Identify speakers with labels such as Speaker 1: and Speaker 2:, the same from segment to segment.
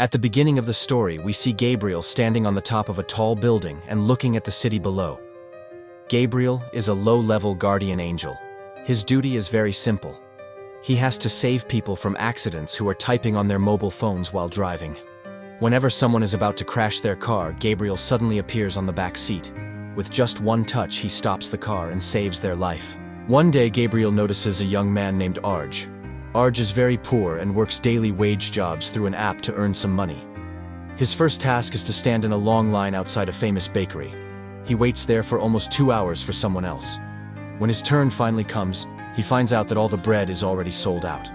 Speaker 1: At the beginning of the story, we see Gabriel standing on the top of a tall building and looking at the city below. Gabriel is a low-level guardian angel. His duty is very simple. He has to save people from accidents who are typing on their mobile phones while driving. Whenever someone is about to crash their car, Gabriel suddenly appears on the back seat. With just one touch, he stops the car and saves their life. One day, Gabriel notices a young man named Arj. Arj is very poor and works daily wage jobs through an app to earn some money. His first task is to stand in a long line outside a famous bakery. He waits there for almost 2 hours for someone else. When his turn finally comes, he finds out that all the bread is already sold out.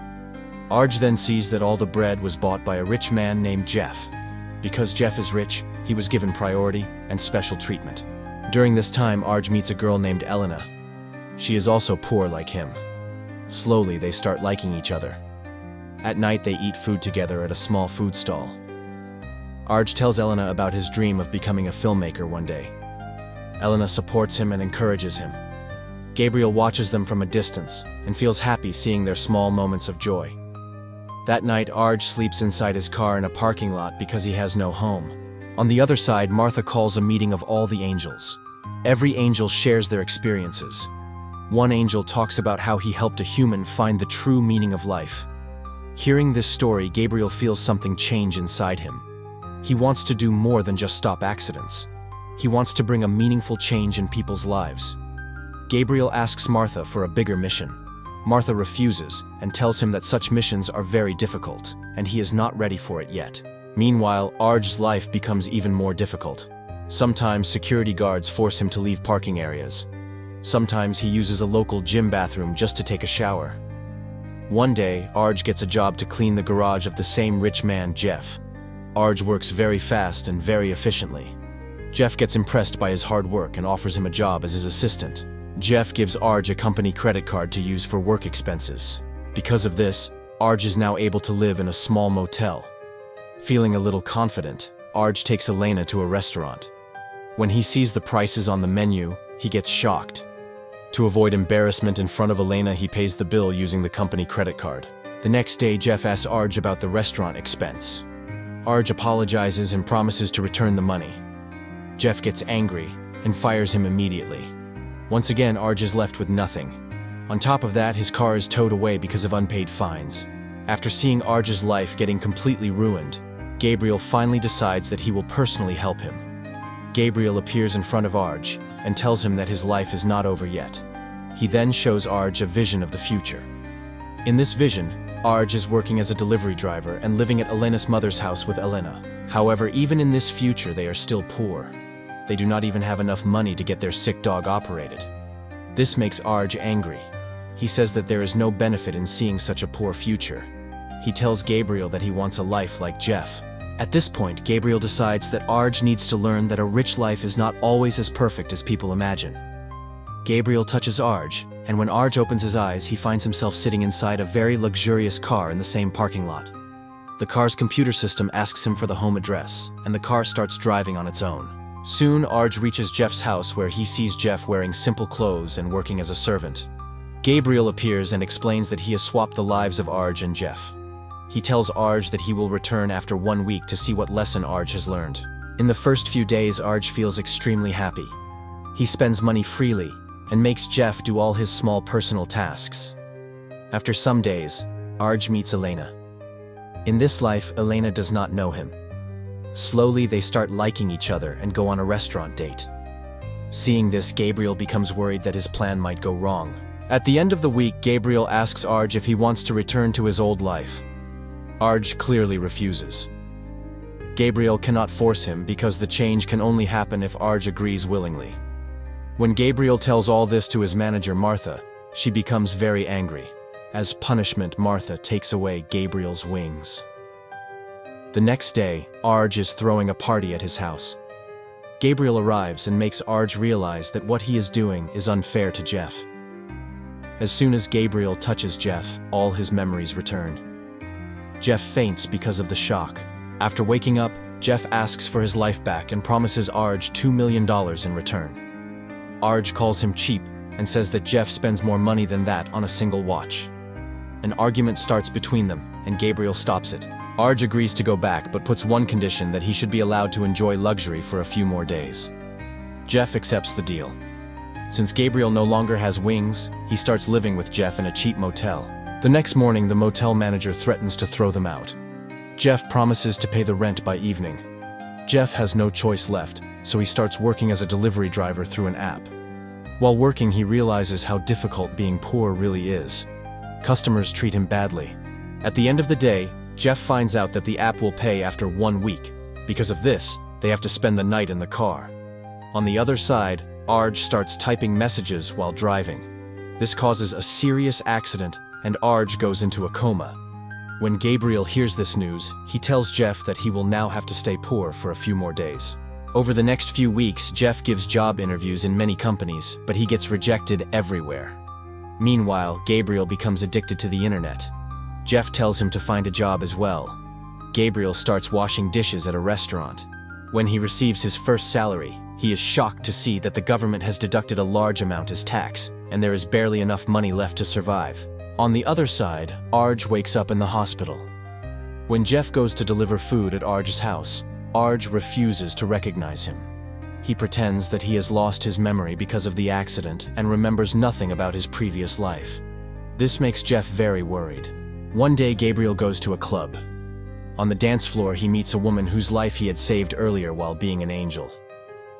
Speaker 1: Arj then sees that all the bread was bought by a rich man named Jeff. Because Jeff is rich, he was given priority and special treatment. During this time, Arj meets a girl named Elena. She is also poor like him. Slowly, they start liking each other. At night, they eat food together at a small food stall. Arj tells Elena about his dream of becoming a filmmaker one day. Elena supports him and encourages him. Gabriel watches them from a distance and feels happy seeing their small moments of joy. That night, Arj sleeps inside his car in a parking lot because he has no home. On the other side, Martha calls a meeting of all the angels. Every angel shares their experiences. One angel talks about how he helped a human find the true meaning of life. Hearing this story, Gabriel feels something change inside him. He wants to do more than just stop accidents. He wants to bring a meaningful change in people's lives. Gabriel asks Martha for a bigger mission. Martha refuses and tells him that such missions are very difficult, and he is not ready for it yet. Meanwhile, Arj's life becomes even more difficult. Sometimes security guards force him to leave parking areas. Sometimes he uses a local gym bathroom just to take a shower. One day, Arj gets a job to clean the garage of the same rich man, Jeff. Arj works very fast and very efficiently. Jeff gets impressed by his hard work and offers him a job as his assistant. Jeff gives Arj a company credit card to use for work expenses. Because of this, Arj is now able to live in a small motel. Feeling a little confident, Arj takes Elena to a restaurant. When he sees the prices on the menu, he gets shocked. To avoid embarrassment in front of Elena, he pays the bill using the company credit card. The next day, Jeff asks Arj about the restaurant expense. Arj apologizes and promises to return the money. Jeff gets angry and fires him immediately. Once again, Arj is left with nothing. On top of that, his car is towed away because of unpaid fines. After seeing Arj's life getting completely ruined, Gabriel finally decides that he will personally help him. Gabriel appears in front of Arj and tells him that his life is not over yet. He then shows Arj a vision of the future. In this vision, Arj is working as a delivery driver and living at Elena's mother's house with Elena. However, even in this future, they are still poor. They do not even have enough money to get their sick dog operated. This makes Arj angry. He says that there is no benefit in seeing such a poor future. He tells Gabriel that he wants a life like Jeff. At this point, Gabriel decides that Arj needs to learn that a rich life is not always as perfect as people imagine. Gabriel touches Arj, and when Arj opens his eyes, he finds himself sitting inside a very luxurious car in the same parking lot. The car's computer system asks him for the home address, and the car starts driving on its own. Soon, Arj reaches Jeff's house where he sees Jeff wearing simple clothes and working as a servant. Gabriel appears and explains that he has swapped the lives of Arj and Jeff. He tells Arj that he will return after 1 week to see what lesson Arj has learned. In the first few days, Arj feels extremely happy. He spends money freely and makes Jeff do all his small personal tasks. After some days, Arj meets Elena. In this life, Elena does not know him. Slowly, they start liking each other and go on a restaurant date. Seeing this, Gabriel becomes worried that his plan might go wrong. At the end of the week, Gabriel asks Arj if he wants to return to his old life. Arj clearly refuses. Gabriel cannot force him because the change can only happen if Arj agrees willingly. When Gabriel tells all this to his manager Martha, she becomes very angry. As punishment, Martha takes away Gabriel's wings. The next day, Arj is throwing a party at his house. Gabriel arrives and makes Arj realize that what he is doing is unfair to Jeff. As soon as Gabriel touches Jeff, all his memories return. Jeff faints because of the shock. After waking up, Jeff asks for his life back and promises Arj $2 million in return. Arj calls him cheap and says that Jeff spends more money than that on a single watch. An argument starts between them, and Gabriel stops it. Arj agrees to go back but puts one condition, that he should be allowed to enjoy luxury for a few more days. Jeff accepts the deal. Since Gabriel no longer has wings, he starts living with Jeff in a cheap motel. The next morning, the motel manager threatens to throw them out. Jeff promises to pay the rent by evening. Jeff has no choice left, so he starts working as a delivery driver through an app. While working, he realizes how difficult being poor really is. Customers treat him badly. At the end of the day, Jeff finds out that the app will pay after 1 week. Because of this, they have to spend the night in the car. On the other side, Arj starts typing messages while driving. This causes a serious accident, and Arj goes into a coma. When Gabriel hears this news, he tells Jeff that he will now have to stay poor for a few more days. Over the next few weeks, Jeff gives job interviews in many companies, but he gets rejected everywhere. Meanwhile, Gabriel becomes addicted to the internet. Jeff tells him to find a job as well. Gabriel starts washing dishes at a restaurant. When he receives his first salary, he is shocked to see that the government has deducted a large amount as tax, and there is barely enough money left to survive. On the other side, Arj wakes up in the hospital. When Jeff goes to deliver food at Arj's house, Arj refuses to recognize him. He pretends that he has lost his memory because of the accident and remembers nothing about his previous life. This makes Jeff very worried. One day, Gabriel goes to a club. On the dance floor, he meets a woman whose life he had saved earlier while being an angel.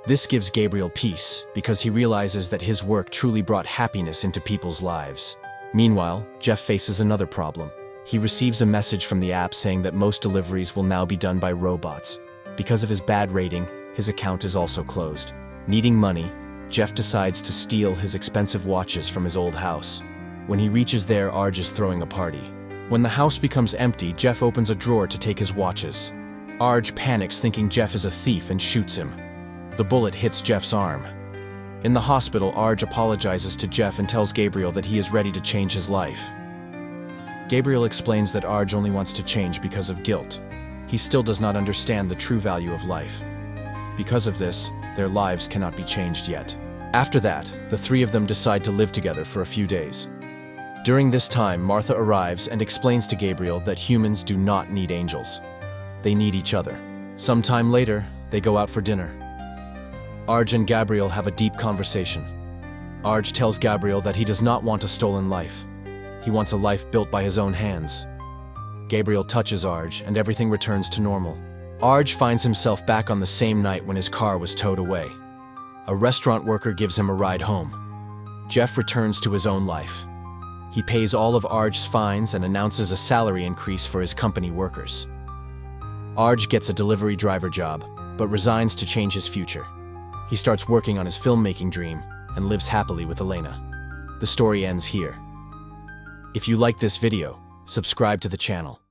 Speaker 1: This gives Gabriel peace, because he realizes that his work truly brought happiness into people's lives. Meanwhile, Jeff faces another problem. He receives a message from the app saying that most deliveries will now be done by robots. Because of his bad rating, his account is also closed. Needing money, Jeff decides to steal his expensive watches from his old house. When he reaches there, Arj is throwing a party. When the house becomes empty, Jeff opens a drawer to take his watches. Arj panics, thinking Jeff is a thief, and shoots him. The bullet hits Jeff's arm. In the hospital, Arj apologizes to Jeff and tells Gabriel that he is ready to change his life. Gabriel explains that Arj only wants to change because of guilt. He still does not understand the true value of life. Because of this, their lives cannot be changed yet. After that, the three of them decide to live together for a few days. During this time, Martha arrives and explains to Gabriel that humans do not need angels. They need each other. Some time later, they go out for dinner. Arj and Gabriel have a deep conversation. Arj tells Gabriel that he does not want a stolen life. He wants a life built by his own hands. Gabriel touches Arj, and everything returns to normal. Arj finds himself back on the same night when his car was towed away. A restaurant worker gives him a ride home. Jeff returns to his own life. He pays all of Arj's fines and announces a salary increase for his company workers. Arj gets a delivery driver job, but resigns to change his future. He starts working on his filmmaking dream and lives happily with Elena. The story ends here. If you like this video, subscribe to the channel.